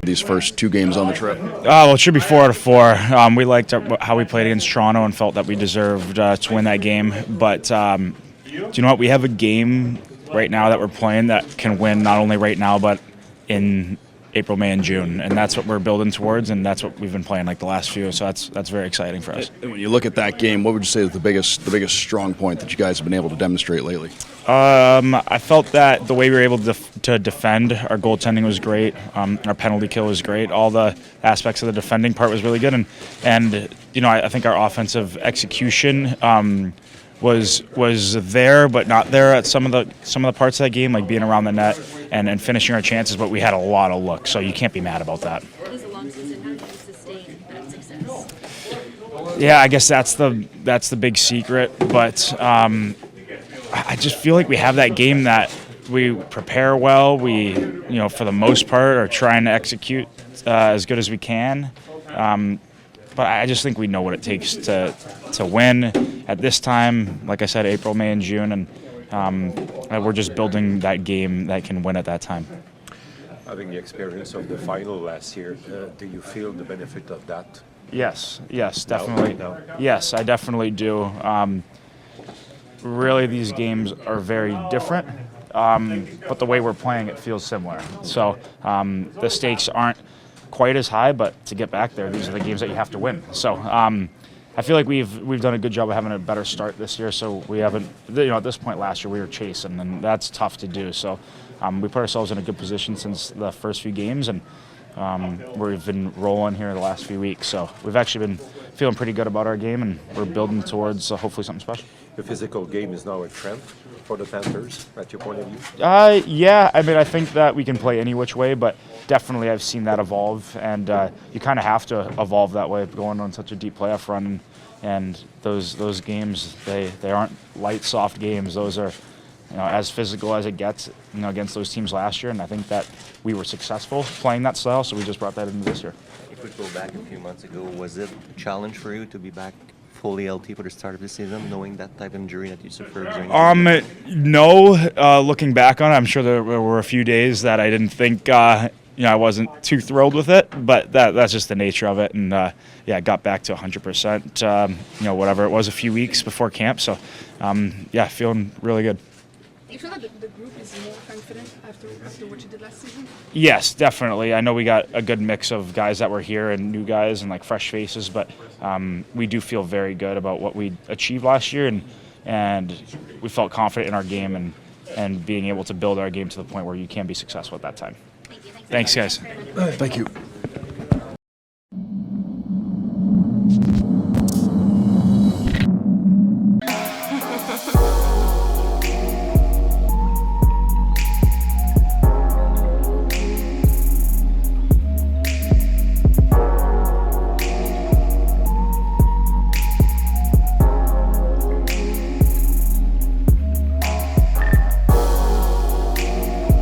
these first 2 games on the trip? Well, it should be 4 out of 4. We liked how we played against Toronto and felt that we deserved to win that game. But do you know what? We have a game right now that we're playing that can win not only right now but in April, May, and June, and that's what we're building towards, and that's what we've been playing like the last few. So that's very exciting for us. And when you look at that game, what would you say is the biggest strong point that you guys have been able to demonstrate lately? I felt that the way we were able to defend, our goaltending was great, our penalty kill was great. All the aspects of the defending part was really good, and you know I think our offensive execution was there but not there at some of the parts of that game, like being around the net and finishing our chances. But we had a lot of looks, so you can't be mad about that. It is a long season. How do you sustain that success? Yeah, I guess that's the big secret, but I just feel like we have that game that we prepare well. We, for the most part, are trying to execute as good as we can. But I just think we know what it takes to win at this time. Like I said, April, May, and June, and we're just building that game that can win at that time. Having the experience of the final last year, do you feel the benefit of that? Yes, definitely. No. Yes, I definitely do. Really, these games are very different, but the way we're playing it feels similar. So the stakes aren't quite as high, but to get back there, these are the games that you have to win. So I feel like we've done a good job of having a better start this year. So we haven't, at this point last year we were chasing, and that's tough to do. So we put ourselves in a good position since the first few games, and we've been rolling here the last few weeks. So we've actually been feeling pretty good about our game, and we're building towards hopefully something special. The physical game is now a trend for the Panthers, at your point of view? Yeah, I mean, I think that we can play any which way, but definitely I've seen that evolve, and you kind of have to evolve that way going on such a deep playoff run. And those games, they aren't light, soft games. Those are as physical as it gets, against those teams last year, and I think that we were successful playing that style, so we just brought that into this year. If we go back a few months ago, was it a challenge for you to be back fully LT for the start of the season, knowing that type of injury that you suffered during the season? No. Looking back on it, I'm sure there were a few days that I didn't think, I wasn't too thrilled with it, but that's just the nature of it. And I got back to 100%, whatever it was, a few weeks before camp. So, feeling really good. Do you feel that the group is more confident after what you did last season? Yes, definitely. I know we got a good mix of guys that were here and new guys and like fresh faces, but we do feel very good about what we achieved last year, and we felt confident in our game and being able to build our game to the point where you can be successful at that time. Thank you. Thanks, guys. Thank you.